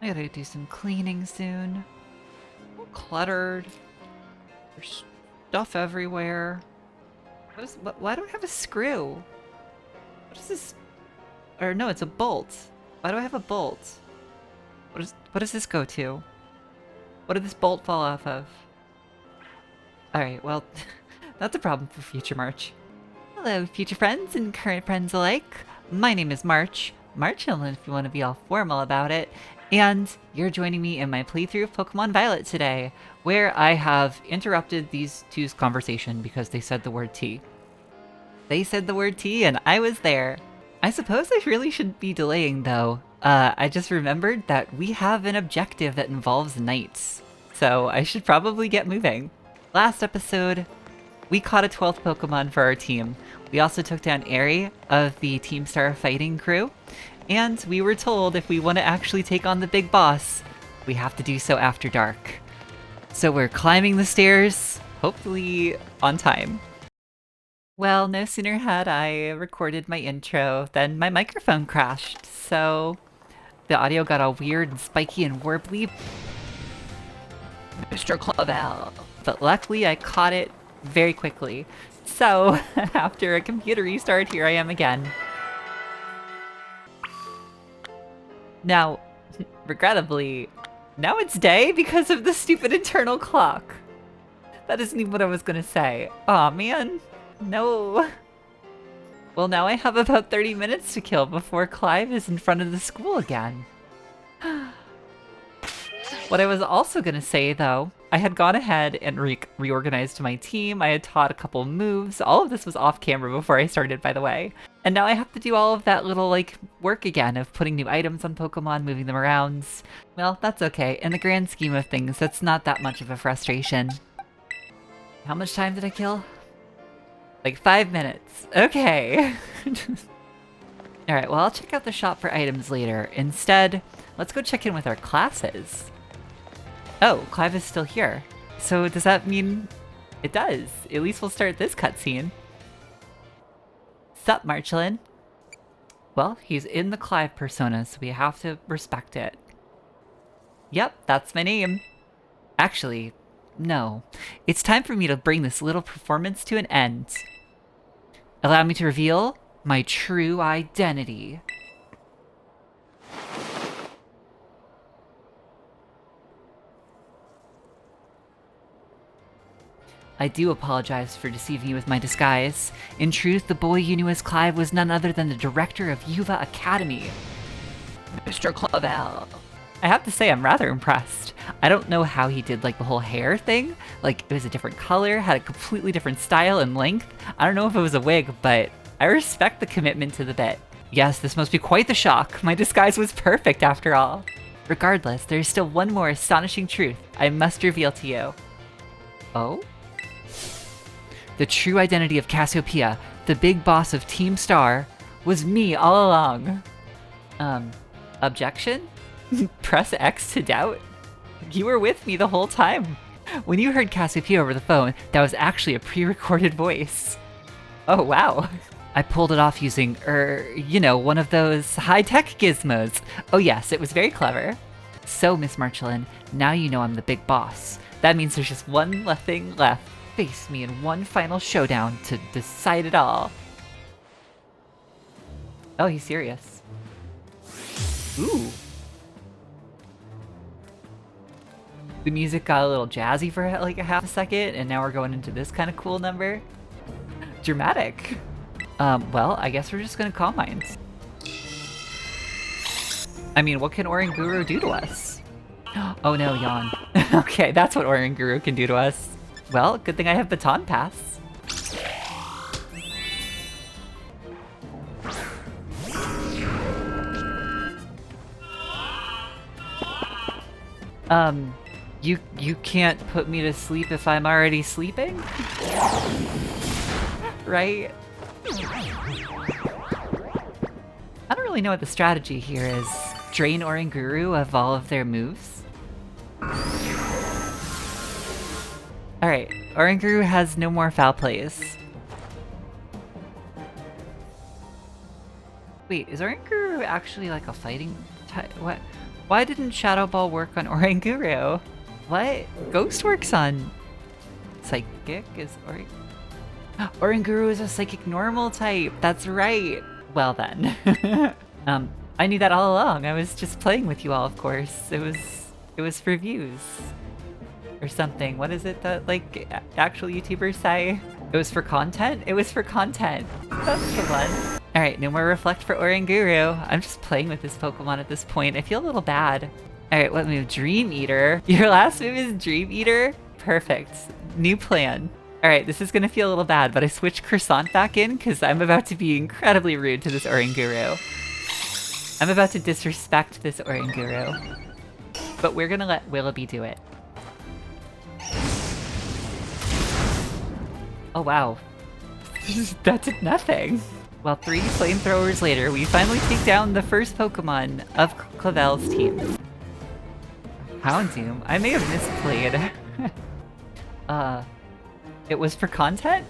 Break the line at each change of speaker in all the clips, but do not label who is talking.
I gotta do some cleaning soon. All cluttered. There's stuff everywhere. Why do I have a screw? What is this? Or no, it's a bolt. Why do I have a bolt? What does this go to? What did this bolt fall off of? Alright, well, that's a problem for future March. Hello, future friends and current friends alike. My name is Marchalan if you want to be all formal about it. And you're joining me in my playthrough of Pokemon Violet today, where I have interrupted these two's conversation because they said the word T. They said the word T and I was there. I suppose I really shouldn't be delaying though. I just remembered that we have an objective that involves knights, so I should probably get moving. Last episode, we caught a 12th Pokemon for our team. We also took down Aerie of the Team Star fighting crew, and we were told if we want to actually take on the big boss, we have to do so after dark. So we're climbing the stairs, hopefully on time. Well, no sooner had I recorded my intro than my microphone crashed, so the audio got all weird and spiky and warbly. Mr. Clavel. But luckily I caught it very quickly. So, after a computer restart, here I am again. Now, regrettably, now it's day because of the stupid internal clock. That isn't even what I was gonna say. Aw, man. No. Well, now I have about 30 minutes to kill before Clive is in front of the school again. What I was also gonna say, though, I had gone ahead and reorganized my team. I had taught a couple moves. All of this was off camera before I started, by the way. And now I have to do all of that little, work again of putting new items on Pokemon, moving them around. Well, that's okay. In the grand scheme of things, that's not that much of a frustration. How much time did I kill? Like 5 minutes. Okay. Alright, well, I'll check out the shop for items later. Instead, let's go check in with our classes. Oh, Clive is still here. So does that mean... It does. At least we'll start this cutscene. Sup, Marchalan? Well, he's in the Clive persona, so we have to respect it. Yep, that's my name. Actually, no. It's time for me to bring this little performance to an end. Allow me to reveal my true identity. I do apologize for deceiving you with my disguise. In truth, the boy you knew as Clive was none other than the director of Yuva Academy, Mr. Clavel. I have to say, I'm rather impressed. I don't know how he did, the whole hair thing. It was a different color, had a completely different style and length. I don't know if it was a wig, but I respect the commitment to the bit. Yes, this must be quite the shock. My disguise was perfect after all. Regardless, there is still one more astonishing truth I must reveal to you. Oh? The true identity of Cassiopeia, the big boss of Team Star, was me all along. Objection? Press X to doubt? You were with me the whole time. When you heard Cassiopeia over the phone, that was actually a pre-recorded voice. Oh, wow. I pulled it off using, one of those high-tech gizmos. Oh yes, it was very clever. So, Miss Marchalan, now you know I'm the big boss. That means there's just one thing left. Face me in one final showdown to decide it all. Oh, he's serious. Ooh. The music got a little jazzy for a half a second, and now we're going into this kind of cool number. Dramatic. Well, I guess we're just gonna calm minds. I mean, what can Oranguru do to us? Oh no, yawn. Okay, that's what Oranguru can do to us. Well, good thing I have Baton Pass. You can't put me to sleep if I'm already sleeping? Right? I don't really know what the strategy here is. Drain Oranguru of all of their moves? Alright, Oranguru has no more foul plays. Wait, is Oranguru actually a fighting type? What? Why didn't Shadow Ball work on Oranguru? What? Ghost works on Psychic is Oranguru is a Psychic normal type. That's right. Well then. I knew that all along. I was just playing with you all, of course. It was for views. Or something. What is it that, like, actual YouTubers say? It was for content? It was for content. That's the one. Alright, no more Reflect for Oranguru. I'm just playing with this Pokemon at this point. I feel a little bad. Alright, what move? Dream Eater. Your last move is Dream Eater? Perfect. New plan. Alright, this is gonna feel a little bad, but I switched Croissant back in because I'm about to be incredibly rude to this Oranguru. I'm about to disrespect this Oranguru. But we're gonna let Willoughby do it. Oh wow. That did nothing. Well, 3 flamethrowers later, we finally take down the first Pokemon of Clavel's team. Houndoom? I may have misplayed. It was for content?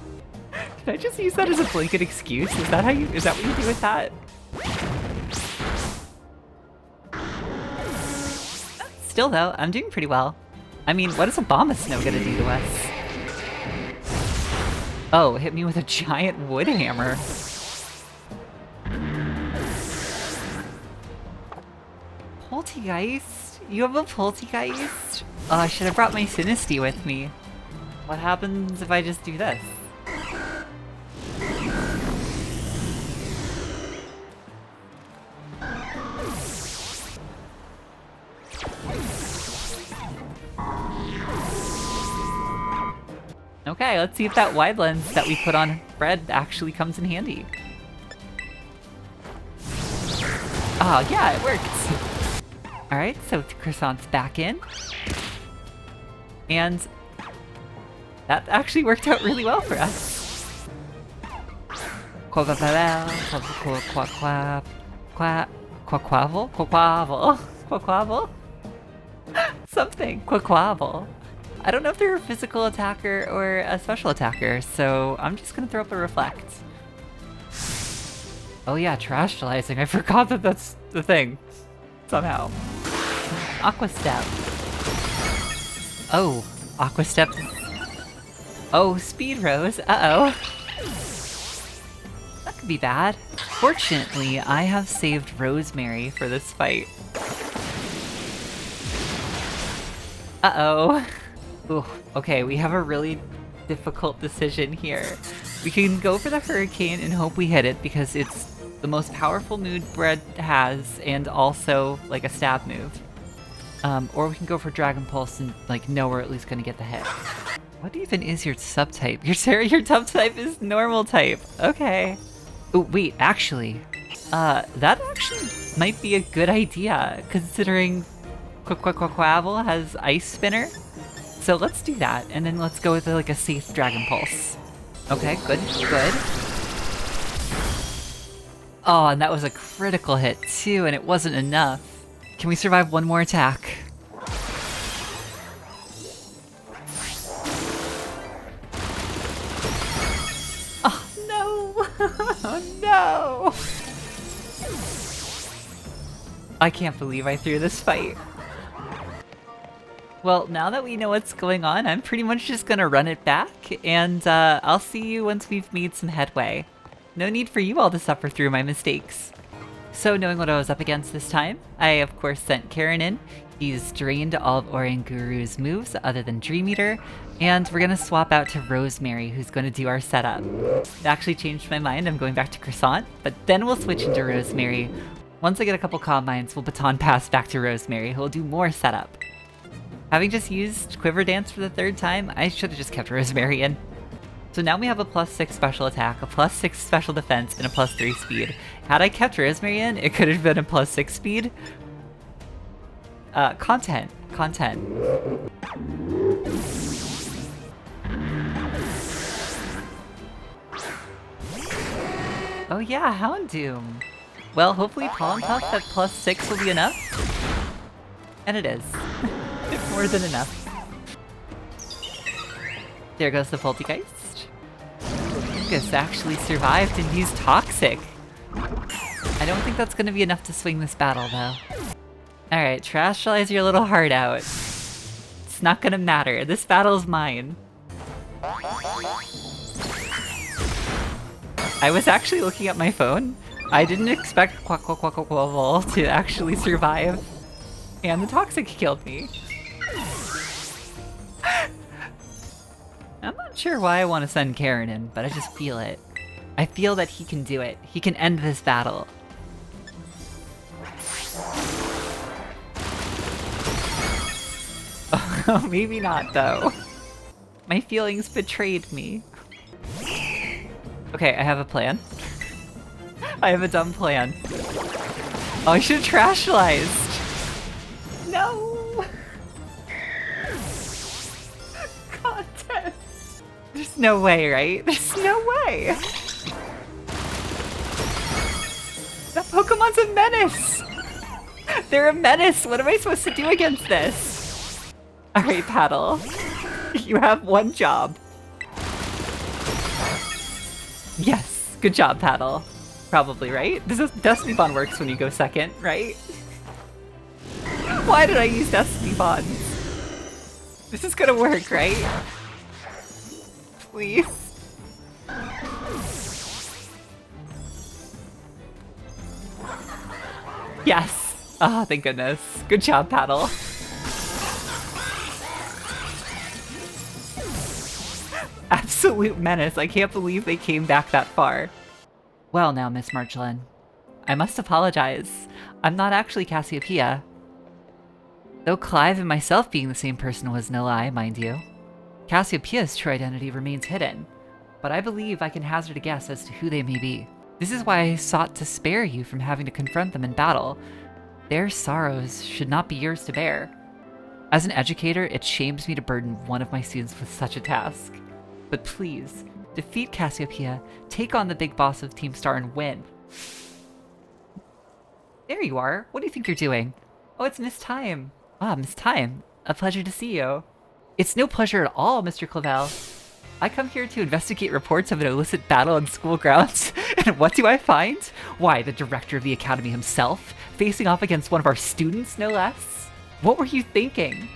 Can I just use that as a blanket excuse? Is that what you do with that? Still though, I'm doing pretty well. I mean, what is Abomasnow gonna do to us? Oh, hit me with a giant wood hammer. Poltegeist? You have a Poltegeist? Oh, I should have brought my Sinistea with me. What happens if I just do this? Okay, let's see if that wide lens that we put on Fred actually comes in handy. Oh, yeah, it works. Alright, so Croissant's back in. And that actually worked out really well for us. Quaquavel? Something. Quaquavel. I don't know if they're a physical attacker or a special attacker, so I'm just gonna throw up a Reflect. Oh yeah, Terastallizing. I forgot that that's the thing. Somehow. Aqua Step. Oh, Aqua Step. Oh, Speed Rose. Uh-oh. That could be bad. Fortunately, I have saved Rosemary for this fight. Uh-oh. Ooh, okay, we have a really difficult decision here. We can go for the Hurricane and hope we hit it because it's the most powerful move Bread has and also like a stab move. Or we can go for Dragon Pulse and like know we're at least gonna get the hit. What even is your subtype? Your subtype is normal type. Okay. Oh, wait, actually. That actually might be a good idea considering Quaquavel has Ice Spinner. So let's do that, and then let's go with like a safe Dragon Pulse. Okay, good, good. Oh, and that was a critical hit too, and it wasn't enough. Can we survive one more attack? Oh no! Oh no! I can't believe I threw this fight. Well, now that we know what's going on, I'm pretty much just gonna run it back, and I'll see you once we've made some headway. No need for you all to suffer through my mistakes. So knowing what I was up against this time, I of course sent Karen in. He's drained all of Oranguru's moves other than Dream Eater, and we're gonna swap out to Rosemary, who's gonna do our setup. It actually changed my mind, I'm going back to Croissant, but then we'll switch into Rosemary. Once I get a couple Combines, we'll baton pass back to Rosemary, who will do more setup. Having just used Quiver Dance for the 3rd time, I should have just kept Rosemary in. So now we have a +6 special attack, a +6 special defense, and a +3 speed. Had I kept Rosemary in, it could have been a +6 speed. Content. Oh yeah, Houndoom. Well, hopefully Pollen Puff at +6 will be enough. And it is. More than enough. There goes the Poltegeist. Lucas actually survived and used Toxic. I don't think that's going to be enough to swing this battle, though. Alright, trashalize your little heart out. It's not gonna matter. This battle's mine. I was actually looking at my phone. I didn't expect Quackle to actually survive. And the Toxic killed me. I'm not sure why I want to send Karen in, but I just feel it. I feel that he can do it. He can end this battle. Oh, maybe not, though. My feelings betrayed me. Okay, I have a plan. I have a dumb plan. Oh, I should have trashalized. No! Content. There's no way, right? There's no way! That Pokemon's a menace! They're a menace! What am I supposed to do against this? Alright, Paddle. You have one job. Yes! Good job, Paddle. Probably, right? This is Destiny Bond works when you go second, right? Why did I use Destiny Bonds? This is gonna work, right? Please. Yes! Oh, thank goodness. Good job, Paddle. Absolute menace. I can't believe they came back that far. Well now, Miss Marchalan. I must apologize. I'm not actually Cassiopeia. Though Clive and myself being the same person was no lie, mind you. Cassiopeia's true identity remains hidden, but I believe I can hazard a guess as to who they may be. This is why I sought to spare you from having to confront them in battle. Their sorrows should not be yours to bear. As an educator, it shames me to burden one of my students with such a task. But please, defeat Cassiopeia, take on the big boss of Team Star, and win. There you are. What do you think you're doing? Oh, it's Miss Time. Ah, Miss Time. A pleasure to see you. It's no pleasure at all, Mr. Clavel. I come here to investigate reports of an illicit battle on school grounds, and what do I find? Why, the director of the academy himself, facing off against one of our students, no less? What were you thinking?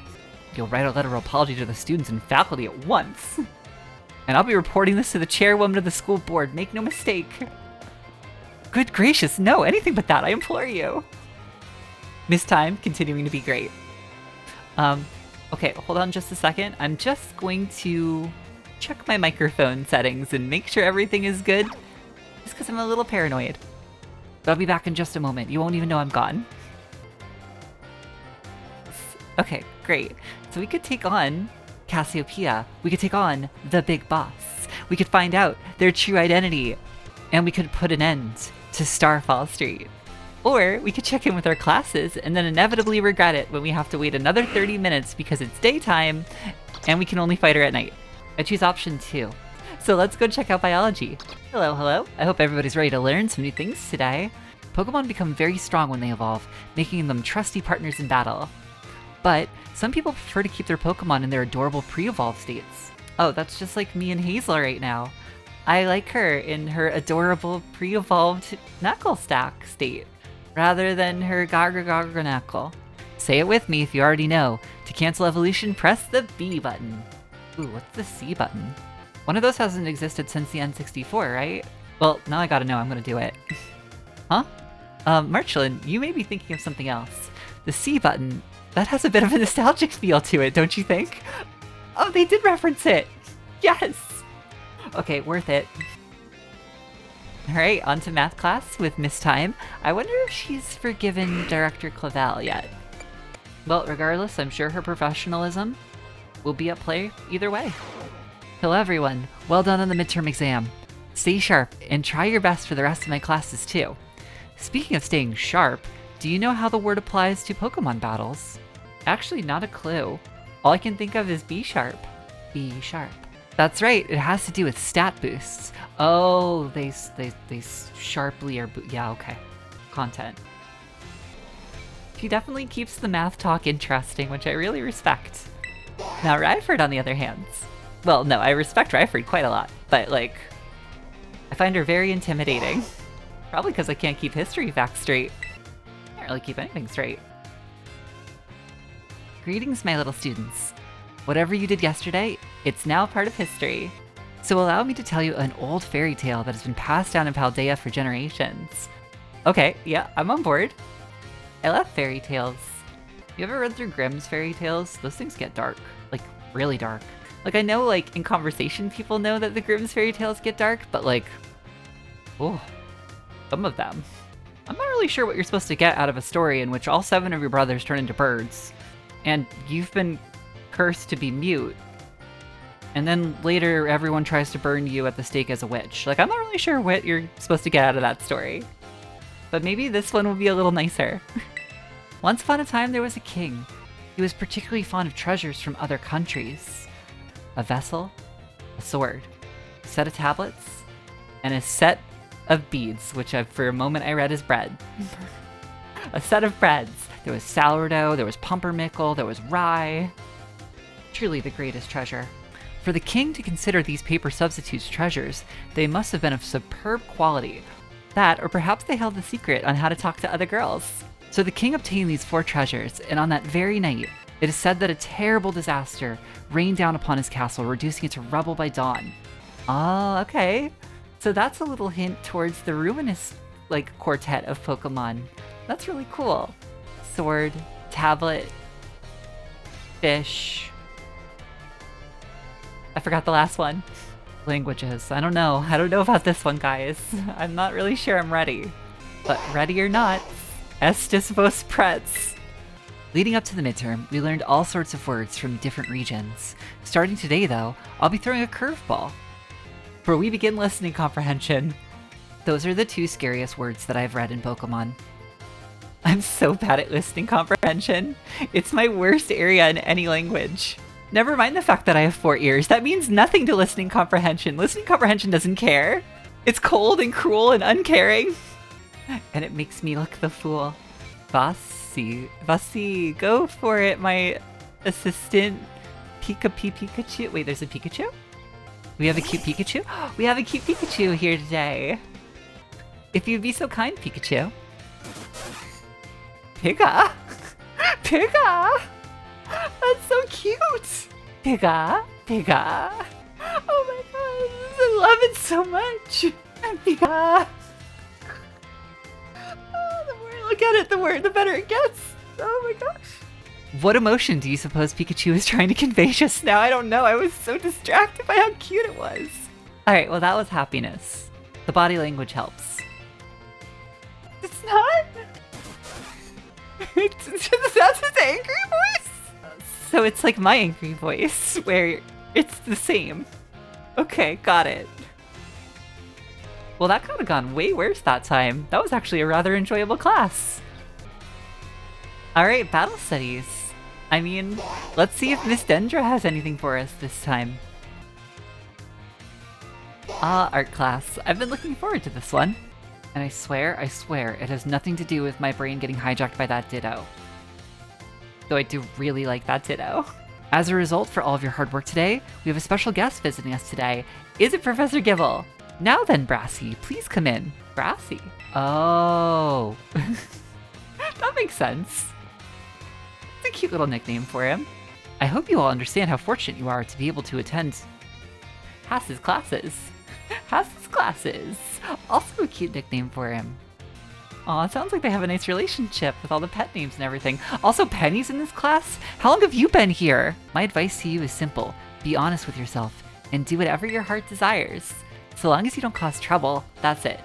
You'll write a letter of apology to the students and faculty at once. And I'll be reporting this to the chairwoman of the school board, make no mistake. Good gracious, no, anything but that, I implore you. Miss Time, continuing to be great. Okay, hold on just a second. I'm just going to check my microphone settings and make sure everything is good. Just because I'm a little paranoid. But I'll be back in just a moment. You won't even know I'm gone. Okay, great. So we could take on Cassiopeia. We could take on the big boss. We could find out their true identity. And we could put an end to Starfall Street. Or we could check in with our classes and then inevitably regret it when we have to wait another 30 minutes because it's daytime and we can only fight her at night. I choose option 2. So let's go check out biology. Hello, hello. I hope everybody's ready to learn some new things today. Pokemon become very strong when they evolve, making them trusty partners in battle. But some people prefer to keep their Pokemon in their adorable pre-evolved states. Oh, that's just like me and Hazel right now. I like her in her adorable pre-evolved knuckle stack state, rather than her Gaga knuckle. Say it with me if you already know. To cancel evolution, press the B button. Ooh, what's the C button? One of those hasn't existed since the N64, right? Well, now I gotta know, I'm gonna do it. Huh? Marchalan, you may be thinking of something else. The C button, that has a bit of a nostalgic feel to it, don't you think? Oh, they did reference it! Yes! Okay, worth it. Alright, on to math class with Miss Time. I wonder if she's forgiven Director Clavel yet. Well, regardless, I'm sure her professionalism will be at play either way. Hello everyone, well done on the midterm exam. Stay sharp, and try your best for the rest of my classes too. Speaking of staying sharp, do you know how the word applies to Pokemon battles? Actually, not a clue. All I can think of is B sharp. B sharp. That's right, it has to do with stat boosts. Oh, they sharply are yeah, okay. Content. She definitely keeps the math talk interesting, which I really respect. Now Ryford, on the other hand. Well, no, I respect Ryford quite a lot, but like, I find her very intimidating. Probably because I can't keep history facts straight. Can't really keep anything straight. Greetings, my little students. Whatever you did yesterday, it's now part of history. So allow me to tell you an old fairy tale that has been passed down in Paldea for generations. Okay, yeah, I'm on board. I love fairy tales. You ever read through Grimm's fairy tales? Those things get dark. Like, really dark. Like, I know, like, in conversation people know that the Grimm's fairy tales get dark, but, like, oh, some of them. I'm not really sure what you're supposed to get out of a story in which all 7 of your brothers turn into birds, and you've been cursed to be mute, and then later everyone tries to burn you at the stake as a witch. Like, I'm not really sure what you're supposed to get out of that story. But maybe this one will be a little nicer. Once upon a time, there was a king. He was particularly fond of treasures from other countries. A vessel, a sword, a set of tablets, and a set of beads, which for a moment I read as bread. A set of breads. There was sourdough, there was pumpernickel, there was rye. Truly the greatest treasure. For the king to consider these paper substitutes treasures, they must have been of superb quality. That, or perhaps they held the secret on how to talk to other girls. So the king obtained these 4 treasures, and on that very night, it is said that a terrible disaster rained down upon his castle, reducing it to rubble by dawn. Oh, okay. So that's a little hint towards the ruinous, like, quartet of Pokemon. That's really cool. Sword, tablet, fish. I forgot the last one. Languages. I don't know. I don't know about this one, guys. I'm not really sure I'm ready. But ready or not, estis vos prets. Leading up to the midterm, we learned all sorts of words from different regions. Starting today, though, I'll be throwing a curveball. For we begin listening comprehension. Those are the 2 scariest words that I've read in Pokemon. I'm so bad at listening comprehension. It's my worst area in any language. Never mind the fact that I have 4 ears. That means nothing to listening comprehension. Listening comprehension doesn't care. It's cold and cruel and uncaring. And it makes me look the fool. Vasi, go for it, my assistant. Pikachu. Wait, there's a Pikachu? We have a cute Pikachu? We have a cute Pikachu here today. If you'd be so kind, Pikachu. Pika? Pika? That's so cute! Pika, Pika. Oh my god, I love it so much! Pika! Oh, the more I look at it, the better it gets! Oh my gosh. What emotion do you suppose Pikachu is trying to convey just now? I don't know, I was so distracted by how cute it was. Alright, well that was happiness. The body language helps. It's not? That's his angry voice? So it's like my angry voice, where it's the same. Okay, got it. Well, that could have gone way worse that time. That was actually a rather enjoyable class. Alright, battle studies. I mean, let's see if Miss Dendra has anything for us this time. Ah, art class. I've been looking forward to this one. And I swear, it has nothing to do with my brain getting hijacked by that Ditto. Though I do really like that Ditto. As a result, for all of your hard work today, we have a special guest visiting us today. Is it Professor Gibble? Now then, Brassy, please come in. Brassy? Oh. That makes sense. It's a cute little nickname for him. I hope you all understand how fortunate you are to be able to attend Hass's classes. Hass's classes. Also a cute nickname for him. Aw, it sounds like they have a nice relationship with all the pet names and everything. Also, Penny's in this class? How long have you been here? My advice to you is simple. Be honest with yourself and do whatever your heart desires. So long as you don't cause trouble, that's it.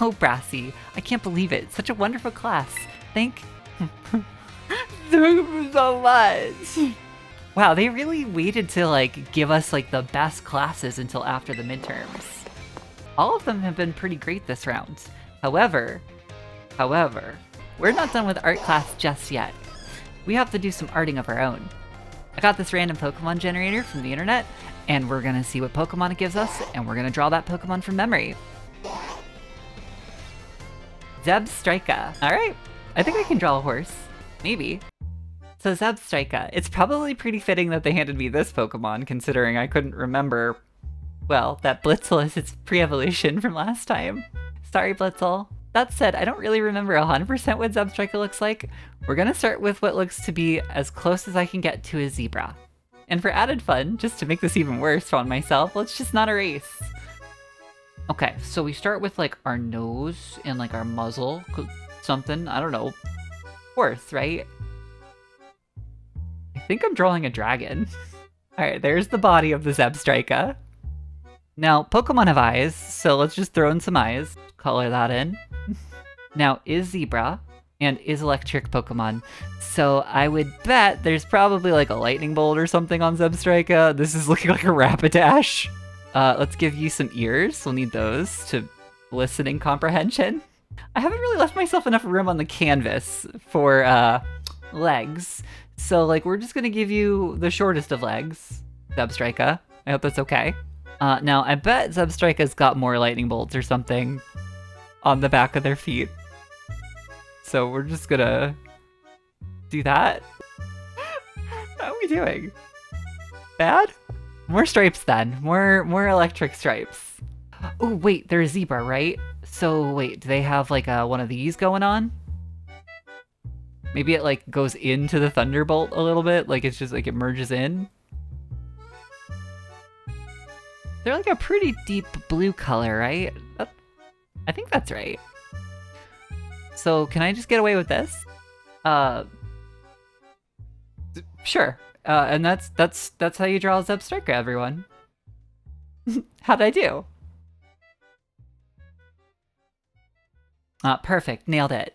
Oh, Brassy, I can't believe it. Such a wonderful class. Thank you so much. Wow, they really waited to, like, give us, like, the best classes until after the midterms. All of them have been pretty great this round. However, we're not done with art class just yet. We have to do some arting of our own. I got this random Pokemon generator from the internet, and we're gonna see what Pokemon it gives us, and we're gonna draw that Pokemon from memory. Zebstrika. Alright, I think I can draw a horse. Maybe. So Zebstrika. It's probably pretty fitting that they handed me this Pokemon, considering I couldn't remember, well, that Blitzel is its pre-evolution from last time. Sorry, Blitzel. That said, I don't really remember 100% what Zebstrika looks like. We're gonna start with what looks to be as close as I can get to a zebra. And for added fun, just to make this even worse on myself, let's just not erase. Okay, so we start with like our nose and like our muzzle, something, I don't know, horse, right? I think I'm drawing a dragon. Alright, there's the body of the Zebstrika. Now, Pokemon have eyes, so let's just throw in some eyes. Color that in. Now, is Zebra and is electric Pokemon. So I would bet there's probably like a lightning bolt or something on Zebstrika. This is looking like a Rapidash. Let's give you some ears. We'll need those to listening comprehension. I haven't really left myself enough room on the canvas for legs. So like we're just gonna give you the shortest of legs, Zebstrika. I hope that's okay. Now I bet Zebstrika's got more lightning bolts or something on the back of their feet. So we're just gonna do that. How are we doing? Bad? More stripes then. More electric stripes. Oh wait, they're a zebra, right? So wait, do they have like one of these going on? Maybe it like goes into the Thunderbolt a little bit, like it's just like it merges in. They're like a pretty deep blue color, right? I think that's right. So can I just get away with this? Sure. And that's how you draw a Zebstrika, everyone. How'd I do? Perfect, nailed it.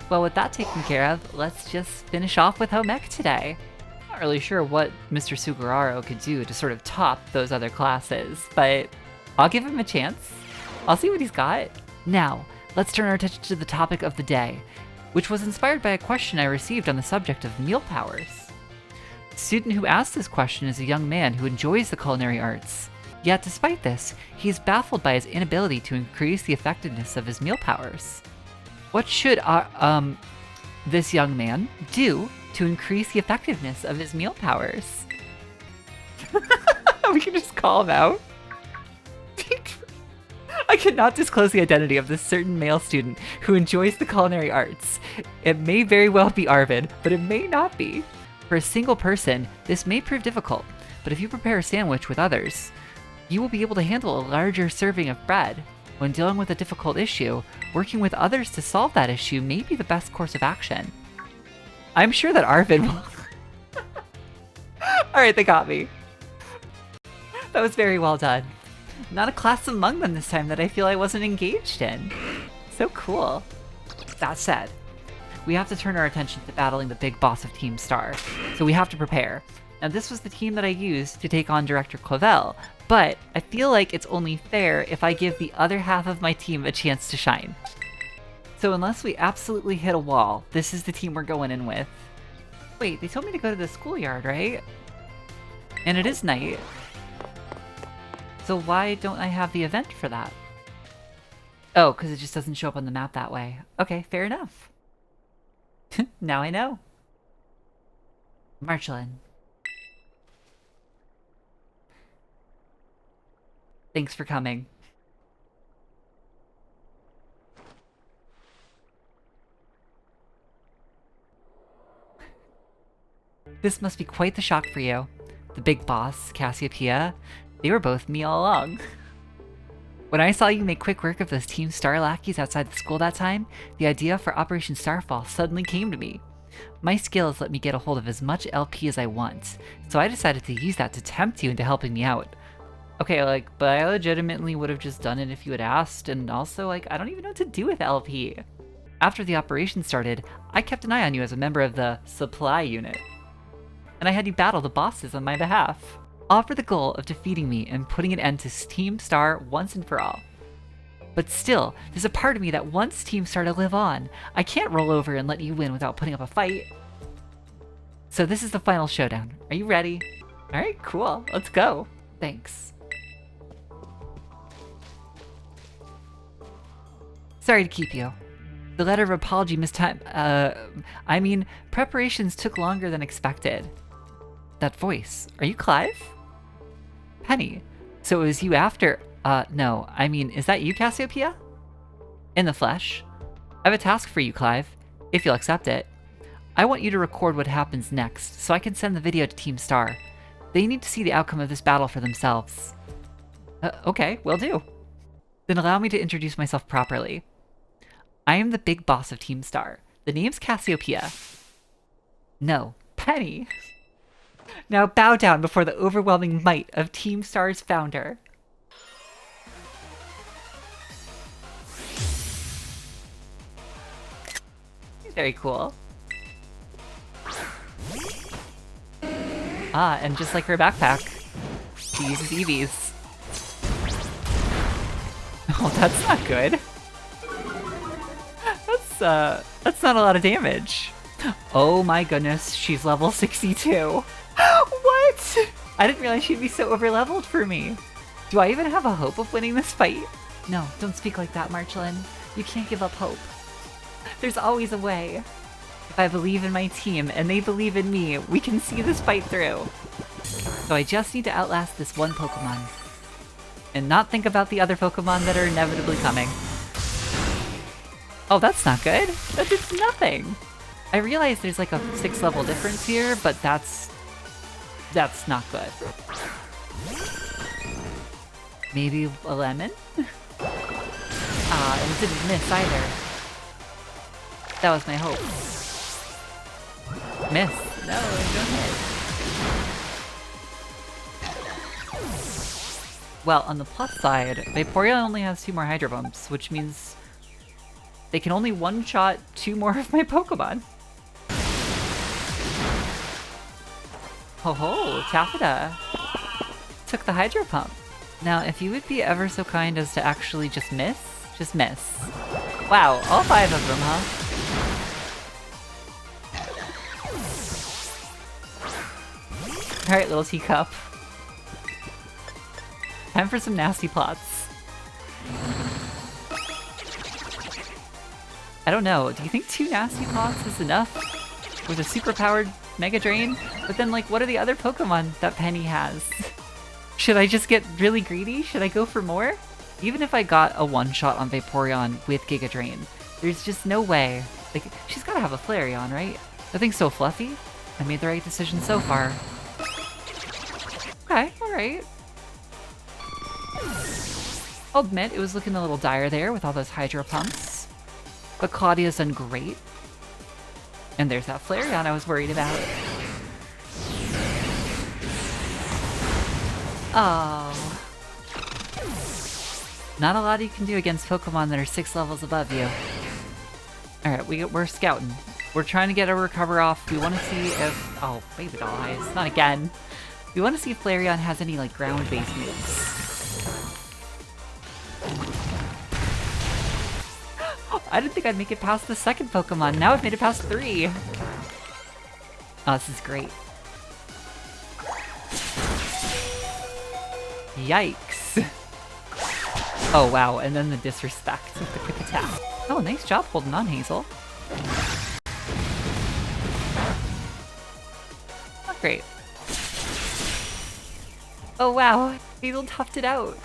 Well, with that taken care of, let's just finish off with home ec today. Not really sure what Mr. Suguraro could do to sort of top those other classes, but I'll give him a chance. I'll see what he's got. Now, let's turn our attention to the topic of the day, which was inspired by a question I received on the subject of meal powers. The student who asked this question is a young man who enjoys the culinary arts. Yet despite this, he is baffled by his inability to increase the effectiveness of his meal powers. What should this young man do to increase the effectiveness of his meal powers? We can just call him out. I cannot disclose the identity of this certain male student who enjoys the culinary arts. It may very well be Arvid, but it may not be. For a single person, this may prove difficult, but if you prepare a sandwich with others, you will be able to handle a larger serving of bread. When dealing with a difficult issue, working with others to solve that issue may be the best course of action. I'm sure that Arvid will... Alright, they got me. That was very well done. Not a class among them this time that I feel I wasn't engaged in. So cool. That said, we have to turn our attention to battling the big boss of Team Star, so we have to prepare. Now this was the team that I used to take on Director Clavel, but I feel like it's only fair if I give the other half of my team a chance to shine. So unless we absolutely hit a wall, this is the team we're going in with. Wait, they told me to go to the schoolyard, right? And it is night. So why don't I have the event for that? Oh, because it just doesn't show up on the map that way. Okay, fair enough. Now I know. Marchalan. Thanks for coming. This must be quite the shock for you. The big boss, Cassiopeia, they were both me all along. When I saw you make quick work of those Team Star lackeys outside the school that time, the idea for Operation Starfall suddenly came to me. My skills let me get a hold of as much LP as I want, so I decided to use that to tempt you into helping me out. Okay, like, but I legitimately would have just done it if you had asked, and also, like, I don't even know what to do with LP. After the operation started, I kept an eye on you as a member of the supply unit, and I had you battle the bosses on my behalf, all for the goal of defeating me and putting an end to Team Star once and for all. But still, there's a part of me that wants Team Star to live on. I can't roll over and let you win without putting up a fight. So this is the final showdown. Are you ready? Alright, cool. Let's go. Thanks. Sorry to keep you. The letter of apology preparations took longer than expected. That voice, are you Clive? Penny, so it was you after, no, I mean, is that you, Cassiopeia? In the flesh. I have a task for you, Clive, if you'll accept it. I want you to record what happens next, so I can send the video to Team Star. They need to see the outcome of this battle for themselves. Okay, will do. Then allow me to introduce myself properly. I am the big boss of Team Star. The name's Cassiopeia. No, Penny. Now bow down before the overwhelming might of Team Star's founder. Very cool. Ah, and just like her backpack, she uses EVs. Oh, that's not good. That's not a lot of damage. Oh my goodness, she's level 62. What? I didn't realize she'd be so overleveled for me. Do I even have a hope of winning this fight? No, don't speak like that, Marchalan. You can't give up hope. There's always a way. If I believe in my team and they believe in me, we can see this fight through. So I just need to outlast this one Pokemon. And not think about the other Pokemon that are inevitably coming. Oh, that's not good. That did nothing. I realize there's like a 6 level difference here, but that's not good. Maybe a lemon? Ah, and it didn't miss either. That was my hope. Miss. No, don't hit. Well, on the plus side, Vaporeon only has 2 more Hydro Bumps, which means they can only one-shot 2 more of my Pokemon. Ho ho, Taffeta took the Hydro Pump. Now, if you would be ever so kind as to actually just miss. Wow, all 5 of them, huh? Alright, little teacup. Time for some nasty plots. I don't know, do you think 2 nasty plots is enough? With a super-powered Mega Drain? But then, like, what are the other Pokemon that Penny has? Should I just get really greedy? Should I go for more? Even if I got a one-shot on Vaporeon with Giga Drain, there's just no way. Like, she's gotta have a Flareon, right? Nothing's so fluffy. I made the right decision so far. Okay, alright. I'll admit, it was looking a little dire there with all those Hydro Pumps. But Claudia's done great. And there's that Flareon I was worried about. Oh. Not a lot you can do against Pokemon that are 6 levels above you. Alright, we're scouting. We're trying to get a recover off. We want to see if... Oh, baby doll eyes. Not again. We want to see if Flareon has any, like, ground-based moves. I didn't think I'd make it past the second Pokemon. Now I've made it past 3. Oh, this is great. Yikes. Oh, wow. And then the disrespect with the quick attack. Oh, nice job holding on, Hazel. Not great. Oh, wow. Hazel toughed it out.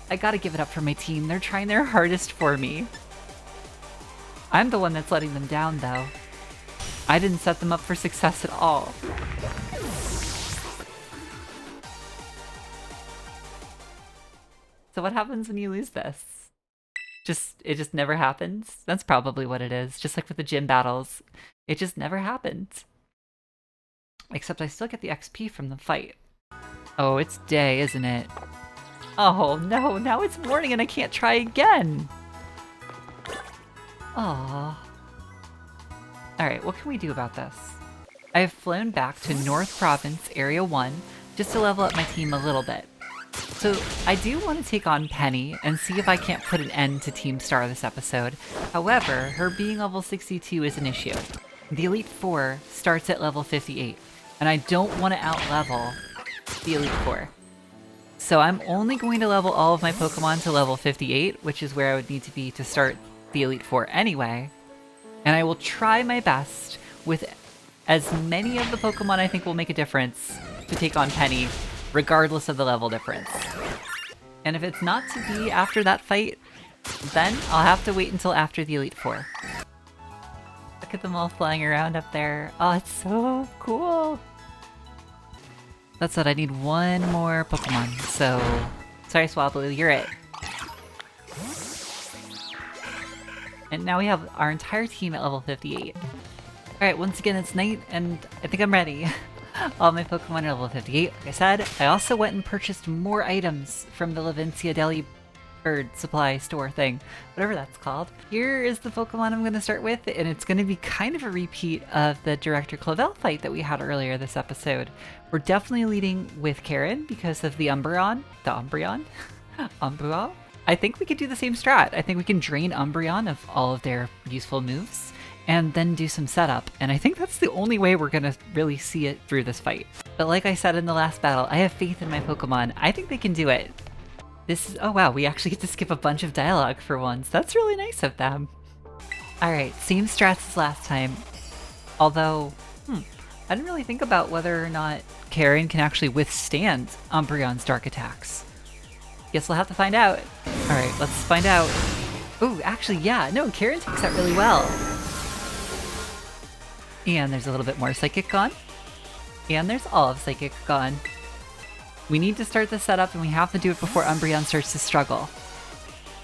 I gotta give it up for my team. They're trying their hardest for me. I'm the one that's letting them down, though. I didn't set them up for success at all. So what happens when you lose this? It just never happens? That's probably what it is. Just like with the gym battles. It just never happens. Except I still get the XP from the fight. Oh, it's day, isn't it? Oh no, now it's morning and I can't try again! Aww. Alright, what can we do about this? I have flown back to North Province, Area 1, just to level up my team a little bit. So, I do want to take on Penny and see if I can't put an end to Team Star this episode. However, her being level 62 is an issue. The Elite Four starts at level 58, and I don't want to out-level the Elite Four. So I'm only going to level all of my Pokemon to level 58, which is where I would need to be to start the Elite Four anyway. And I will try my best with as many of the Pokemon I think will make a difference to take on Penny, regardless of the level difference. And if it's not to be after that fight, then I'll have to wait until after the Elite Four. Look at them all flying around up there. Oh, it's so cool. That's it, I need one more Pokemon, so... Sorry, Swablu, you're it. And now we have our entire team at level 58. Alright, once again, it's night, and I think I'm ready. All my Pokemon are level 58, like I said. I also went and purchased more items from the Levincia Deli bird supply store thing, whatever that's called. Here is the Pokemon I'm going to start with, and it's going to be kind of a repeat of the Director Clavel fight that we had earlier this episode. We're definitely leading with Karen because of the Umbreon. The Umbreon? Umbreon? I think we could do the same strat. I think we can drain Umbreon of all of their useful moves and then do some setup. And I think that's the only way we're gonna really see it through this fight. But like I said in the last battle, I have faith in my Pokemon. I think they can do it. This is, oh wow, we actually get to skip a bunch of dialogue for once. That's really nice of them. All right, same strats as last time. Although, I didn't really think about whether or not Karen can actually withstand Umbreon's dark attacks. Guess we'll have to find out. All right, let's find out. Ooh, actually, yeah, no, Karen takes that really well. And there's a little bit more Psychic gone. And there's all of Psychic gone. We need to start the setup, and we have to do it before Umbreon starts to struggle.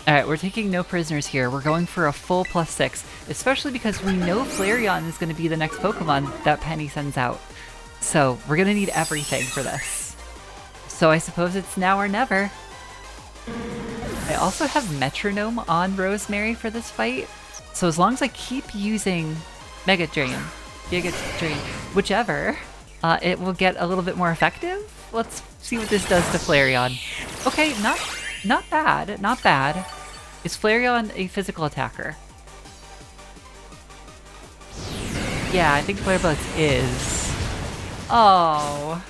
Alright, we're taking no prisoners here. We're going for a full +6, especially because we know Flareon is going to be the next Pokemon that Penny sends out. So we're going to need everything for this. So I suppose it's now or never. I also have Metronome on Rosemary for this fight, so as long as I keep using Mega Drain, whichever, it will get a little bit more effective. Let's see what this does to Flareon. Okay, not bad, not bad. Is Flareon a physical attacker? Yeah, I think Flare Blitz is. Oh.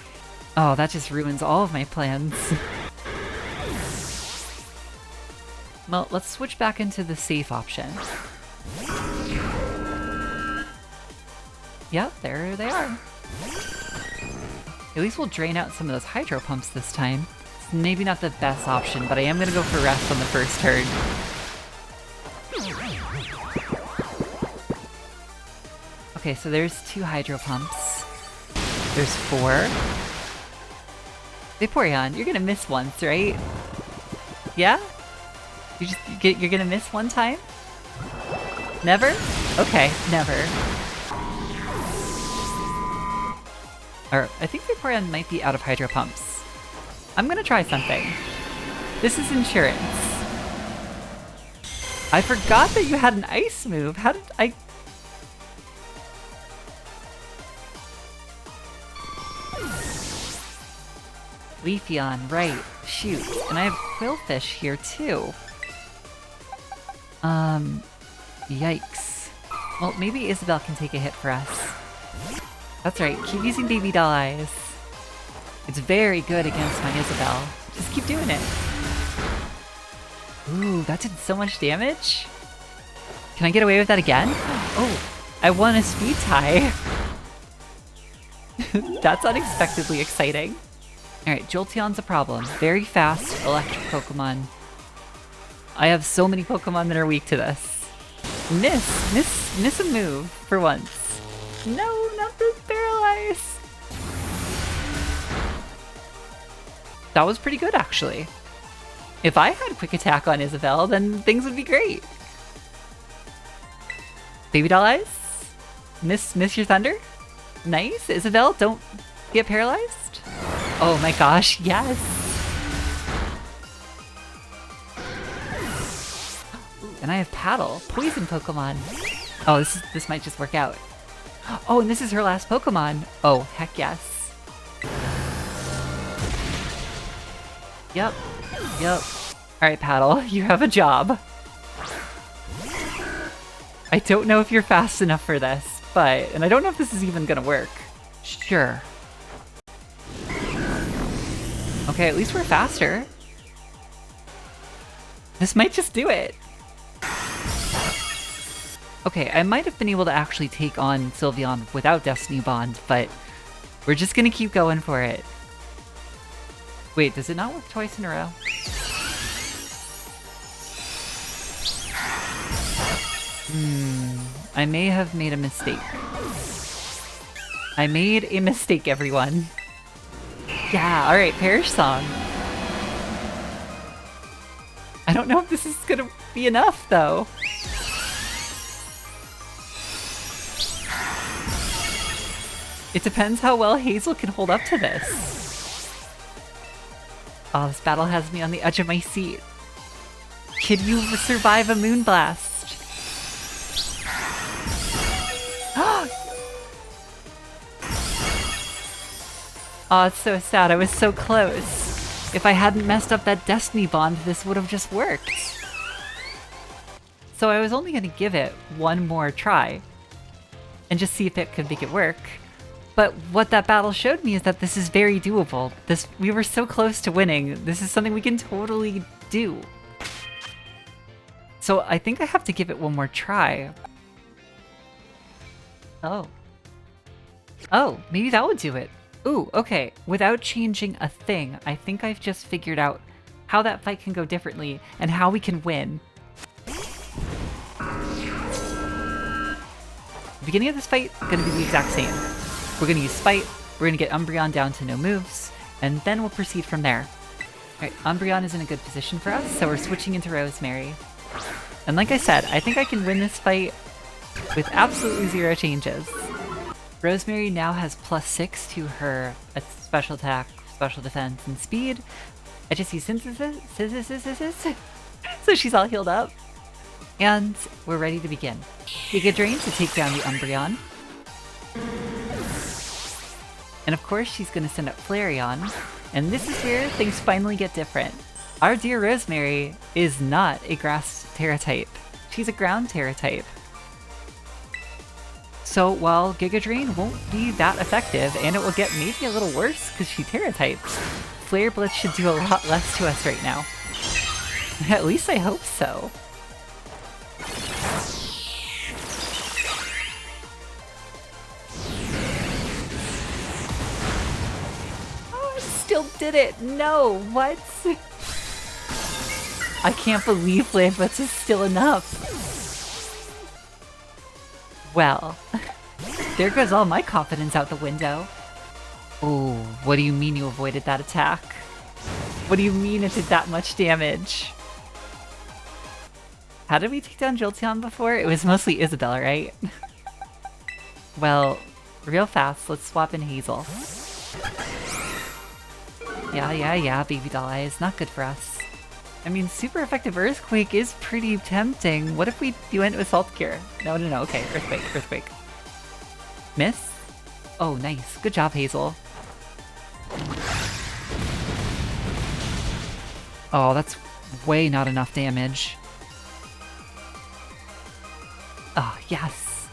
Oh, that just ruins all of my plans. Well, let's switch back into the safe option. Yep, there they are. At least we'll drain out some of those Hydro Pumps this time. It's maybe not the best option, but I am going to go for Rest on the first turn. Okay, so there's 2 Hydro Pumps. There's 4. Vaporeon, you're going to miss once, right? Yeah? You're going to miss one time? Never? Okay, never. Or, I think Vaporeon might be out of Hydro Pumps. I'm gonna try something. This is insurance. I forgot that you had an ice move. How did I... Leafeon, right. Shoot. And I have Quillfish here too. Yikes. Well, maybe Isabelle can take a hit for us. That's right, keep using Baby Doll Eyes. It's very good against my Isabelle. Just keep doing it. Ooh, that did so much damage. Can I get away with that again? Oh, I won a speed tie. That's unexpectedly exciting. Alright, Jolteon's a problem. Very fast electric Pokemon. I have so many Pokemon that are weak to this. Miss a move for once. No, not this Paralyze! That was pretty good, actually. If I had Quick Attack on Isabelle, then things would be great. Baby Doll Eyes? Miss your Thunder? Nice. Isabelle, don't get paralyzed. Oh my gosh, yes! And I have Paddle, Poison Pokemon. Oh, this might just work out. Oh, and this is her last Pokemon. Oh, heck yes. Yep. Alright, Paddle, you have a job. I don't know if you're fast enough for this, and I don't know if this is even gonna work. Sure. Okay, at least we're faster. This might just do it. Okay, I might have been able to actually take on Sylveon without Destiny Bond, but we're just gonna keep going for it. Wait, does it not work twice in a row? I may have made a mistake. I made a mistake, everyone. Yeah, alright, Perish Song. I don't know if this is gonna be enough, though. It depends how well Hazel can hold up to this. Oh, this battle has me on the edge of my seat. Can you survive a Moonblast? Oh, it's so sad. I was so close. If I hadn't messed up that Destiny Bond, this would have just worked. So I was only going to give it one more try and just see if it could make it work. But what that battle showed me is that this is very doable. We were so close to winning. This is something we can totally do. So I think I have to give it one more try. Oh. Oh, maybe that would do it. Ooh, okay. Without changing a thing, I think I've just figured out how that fight can go differently and how we can win. The beginning of this fight is going to be the exact same. We're going to use Spite, we're going to get Umbreon down to no moves, and then we'll proceed from there. Alright, Umbreon is in a good position for us, so we're switching into Rosemary. And like I said, I think I can win this fight with absolutely zero changes. Rosemary now has +6 to her special attack, special defense, and speed. I just use Synthesis, so she's all healed up. And we're ready to begin. Giga Drain to take down the Umbreon. And of course she's going to send up Flareon. And this is where things finally get different. Our dear Rosemary is not a Grass Terra type. She's a Ground Terra type. So while Giga Drain won't be that effective, and it will get maybe a little worse because she Terra types, Flare Blitz should do a lot less to us right now. At least I hope so. Oh, I still did it! No, what? I can't believe Flare Blitz is still enough. Well, there goes all my confidence out the window. Oh, what do you mean you avoided that attack? What do you mean it did that much damage? How did we take down Jolteon before? It was mostly Isabelle, right? Well, real fast, let's swap in Hazel. Yeah, baby doll eyes, not good for us. I mean, super effective Earthquake is pretty tempting. What if we went with Salt Cure? No, okay, Earthquake. Miss? Oh, nice. Good job, Hazel. Oh, that's way not enough damage. Oh, yes.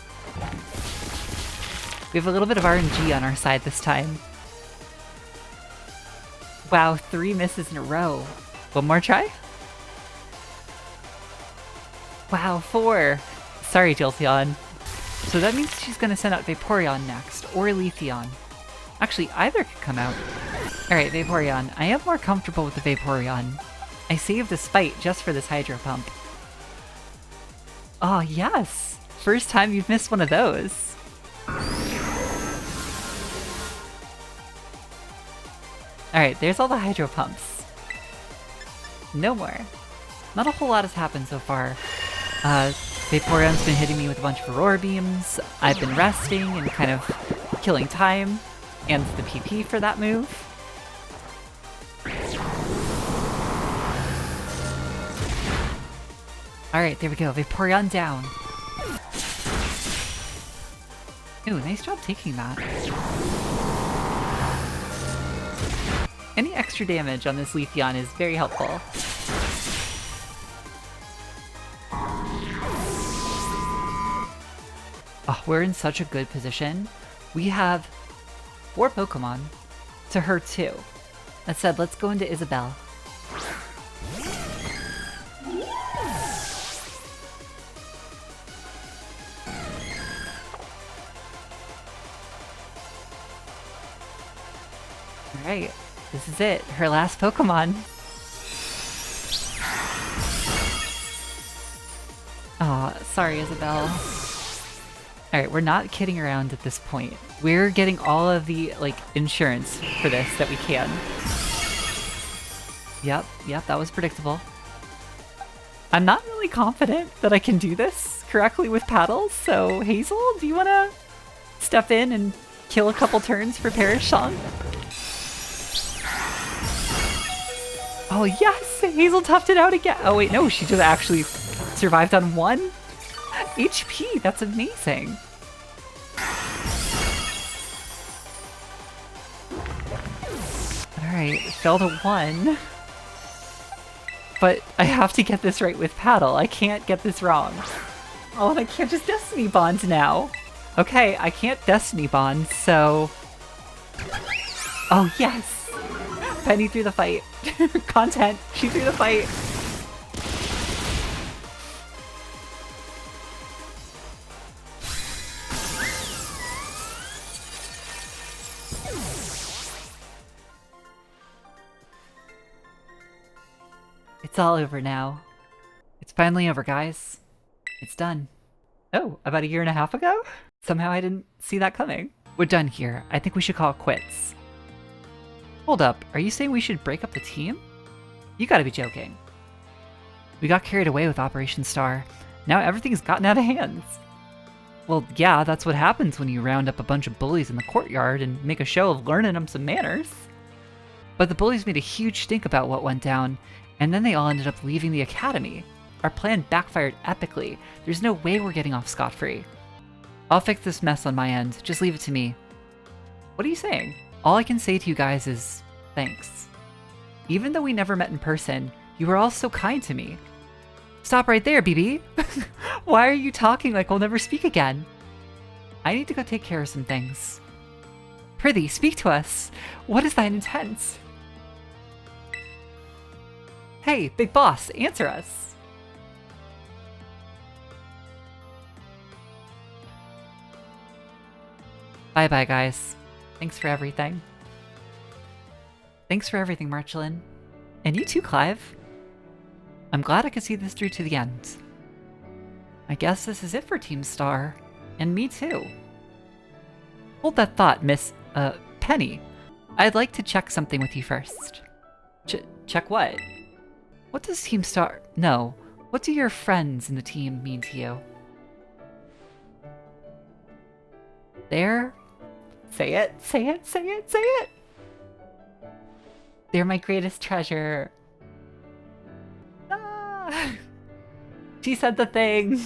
We have a little bit of RNG on our side this time. Wow, 3 misses in a row. One more try? Wow, 4! Sorry, Jolteon. So that means she's gonna send out Vaporeon next, or Leafeon. Actually, either could come out. Alright, Vaporeon. I am more comfortable with the Vaporeon. I saved the Spite just for this Hydro Pump. Oh, yes! First time you've missed one of those. Alright, there's all the Hydro Pumps. No more. Not a whole lot has happened so far. Vaporeon's been hitting me with a bunch of Aurora Beams. I've been resting and kind of killing time, and the PP for that move. Alright, there we go. Vaporeon down. Ooh, nice job taking that. Any extra damage on this Leafeon is very helpful. Oh, we're in such a good position. We have 4 Pokemon to her 2. That said, let's go into Isabelle. Alright, this is it. Her last Pokemon. Aw, Sorry, Isabel. Alright, we're not kidding around at this point. We're getting all of the, like, insurance for this that we can. Yep, that was predictable. I'm not really confident that I can do this correctly with paddles, so Hazel, do you want to step in and kill a couple turns for Parashon? Oh yes! Hazel toughed it out again! Oh wait, no, she just actually survived on 1 HP! That's amazing! Alright, fell to 1. But I have to get this right with paddle. I can't get this wrong. Oh, and I can't just Destiny Bond now. Okay, I can't Destiny Bond, so... Oh, yes! Penny threw the fight. Content. She threw the fight. It's all over now. It's finally over, guys. It's done. Oh, about 1.5 years ago? Somehow I didn't see that coming. We're done here. I think we should call it quits. Hold up, are you saying we should break up the team? You gotta be joking. We got carried away with Operation Star. Now everything's gotten out of hands. Well, yeah, that's what happens when you round up a bunch of bullies in the courtyard and make a show of learning them some manners. But the bullies made a huge stink about what went down, and then they all ended up leaving the academy. Our plan backfired epically. There's no way we're getting off scot-free. I'll fix this mess on my end. Just leave it to me. What are you saying? All I can say to you guys is thanks. Even though we never met in person, you were all so kind to me. Stop right there, BB. Why are you talking like we'll never speak again? I need to go take care of some things. Prithee, speak to us. What is thine intent? Hey, big boss, answer us. Bye-bye, guys. Thanks for everything. Thanks for everything, Marchalan. And you too, Clive. I'm glad I could see this through to the end. I guess this is it for Team Star. And me too. Hold that thought, Miss, Penny. I'd like to check something with you first. Check what? What does Team Star... No. What do your friends in the team mean to you? They're... Say it, say it, say it, say it! They're my greatest treasure. Ah! She said the thing.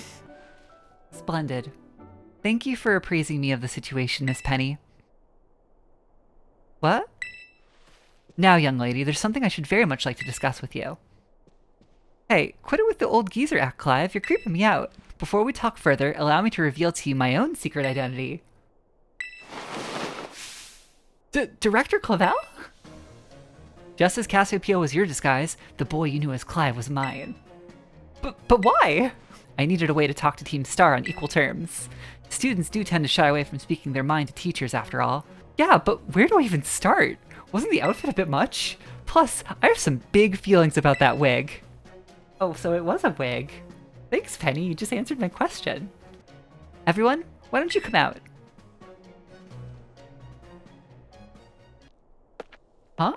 Splendid. Thank you for appraising me of the situation, Miss Penny. What? Now, young lady, there's something I should very much like to discuss with you. Hey, quit it with the old geezer act, Clive. You're creeping me out. Before we talk further, allow me to reveal to you my own secret identity. Director Clavel? Just as Cassiopeia was your disguise, the boy you knew as Clive was mine. But why? I needed a way to talk to Team Star on equal terms. Students do tend to shy away from speaking their mind to teachers, after all. Yeah, but where do I even start? Wasn't the outfit a bit much? Plus, I have some big feelings about that wig. Oh, so it was a wig. Thanks, Penny. You just answered my question. Everyone, why don't you come out? Huh?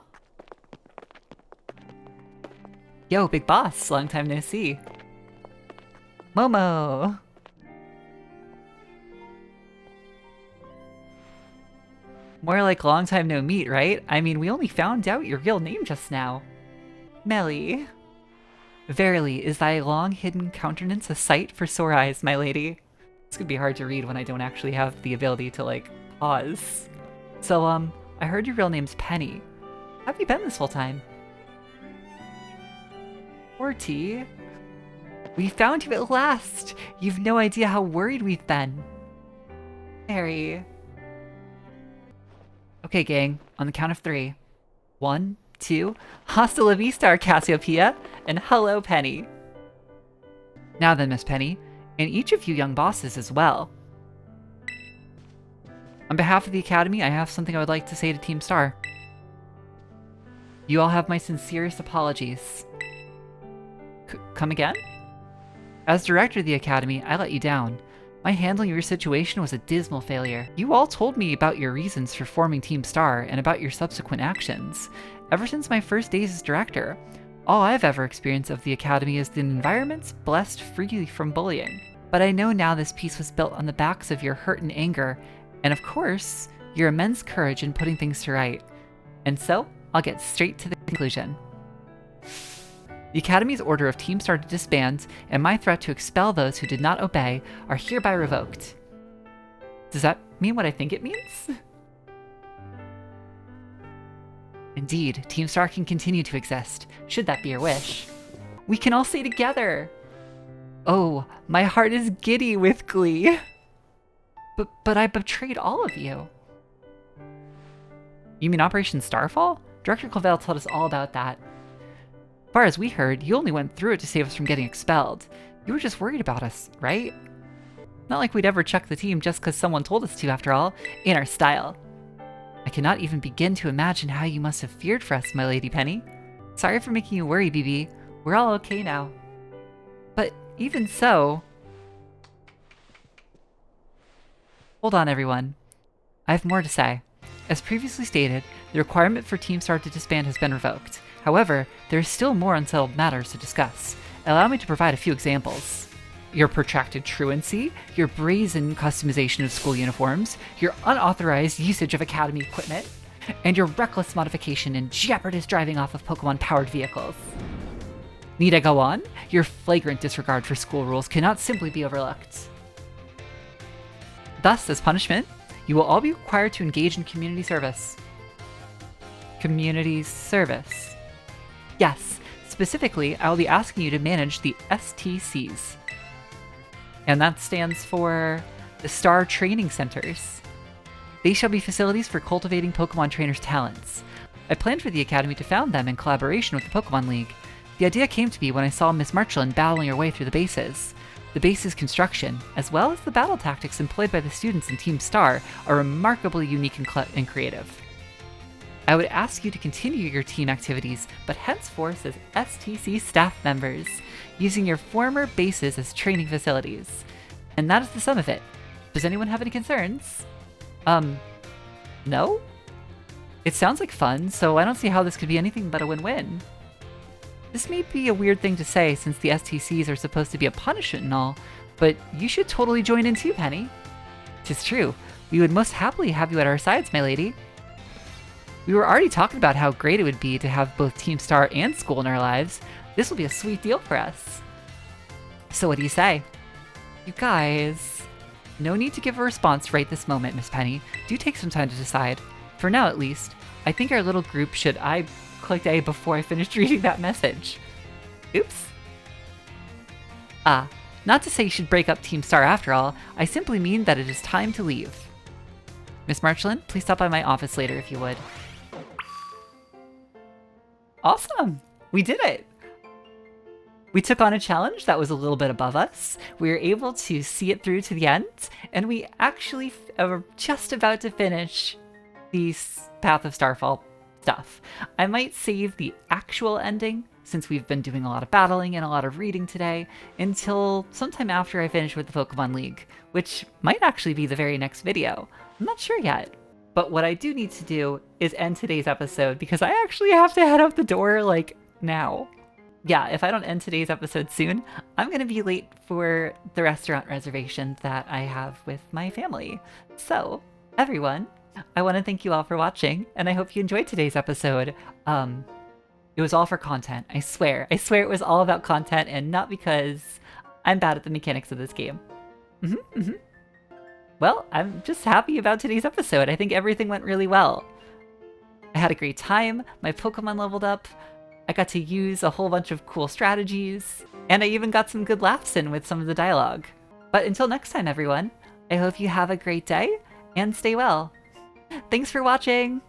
Yo, big boss. Long time no see. Momo! More like long time no meet, right? I mean, we only found out your real name just now. Melly. Verily, is thy long-hidden countenance a sight for sore eyes, my lady? This could be hard to read when I don't actually have the ability to, like, pause. So, I heard your real name's Penny. How have you been this whole time? Horty. We found you at last! You've no idea how worried we've been. Harry. Okay, gang, on the count of 3. 1, 2, hasta la vista, Cassiopeia, and hello, Penny. Now then, Miss Penny, and each of you young bosses as well. On behalf of the Academy, I have something I would like to say to Team Star. You all have my sincerest apologies. Come again? As director of the Academy, I let you down. My handling of your situation was a dismal failure. You all told me about your reasons for forming Team Star and about your subsequent actions. Ever since my first days as director, all I've ever experienced of the Academy is the environments blessed free from bullying. But I know now this peace was built on the backs of your hurt and anger, and of course, your immense courage in putting things to right. And so, I'll get straight to the conclusion. The Academy's order of Team Star to disband and my threat to expel those who did not obey are hereby revoked. Does that mean what I think it means? Indeed, Team Star can continue to exist, should that be your wish. We can all stay together! Oh, my heart is giddy with glee. But I betrayed all of you. You mean Operation Starfall? Director Clavel told us all about that. As far as we heard, you only went through it to save us from getting expelled. You were just worried about us, right? Not like we'd ever chuck the team just because someone told us to, after all, in our style. I cannot even begin to imagine how you must have feared for us, my Lady Penny. Sorry for making you worry, BB. We're all okay now. But even so... Hold on, everyone. I have more to say. As previously stated, the requirement for Team Star to disband has been revoked. However, there is still more unsettled matters to discuss. Allow me to provide a few examples. Your protracted truancy, your brazen customization of school uniforms, your unauthorized usage of Academy equipment, and your reckless modification and jeopardous driving off of Pokemon-powered vehicles. Need I go on? Your flagrant disregard for school rules cannot simply be overlooked. Thus, as punishment, you will all be required to engage in community service. Community service. Yes, specifically, I will be asking you to manage the STCs. And that stands for the Star Training Centers. They shall be facilities for cultivating Pokemon trainers' talents. I planned for the Academy to found them in collaboration with the Pokemon League. The idea came to me when I saw Miss Marchalan battling her way through the bases. The base's construction, as well as the battle tactics employed by the students in Team Star, are remarkably unique and creative. I would ask you to continue your team activities, but henceforth as STC staff members, using your former bases as training facilities. And that is the sum of it. Does anyone have any concerns? No? It sounds like fun, so I don't see how this could be anything but a win-win. This may be a weird thing to say since the STCs are supposed to be a punishment and all, but you should totally join in too, Penny. 'Tis true. We would most happily have you at our sides, my lady. We were already talking about how great it would be to have both Team Star and school in our lives. This will be a sweet deal for us. So what do you say? You guys... No need to give a response right this moment, Miss Penny. Do take some time to decide. For now, at least, I think our little group should... I clicked A before I finished reading that message. Oops. Ah, not to say you should break up Team Star after all. I simply mean that it is time to leave. Miss Marchalan, please stop by my office later if you would. Awesome! We did it! We took on a challenge that was a little bit above us. We were able to see it through to the end, and we actually are just about to finish the Path of Starfall stuff. I might save the actual ending, since we've been doing a lot of battling and a lot of reading today, until sometime after I finish with the Pokemon League, which might actually be the very next video. I'm not sure yet. But what I do need to do is end today's episode, because I actually have to head out the door, like, now. Yeah, if I don't end today's episode soon, I'm going to be late for the restaurant reservation that I have with my family. So, everyone, I want to thank you all for watching, and I hope you enjoyed today's episode. It was all for content, I swear. I swear it was all about content, and not because I'm bad at the mechanics of this game. Well, I'm just happy about today's episode. I think everything went really well. I had a great time, my Pokemon leveled up, I got to use a whole bunch of cool strategies, and I even got some good laughs in with some of the dialogue. But until next time, everyone, I hope you have a great day, and stay well. Thanks for watching!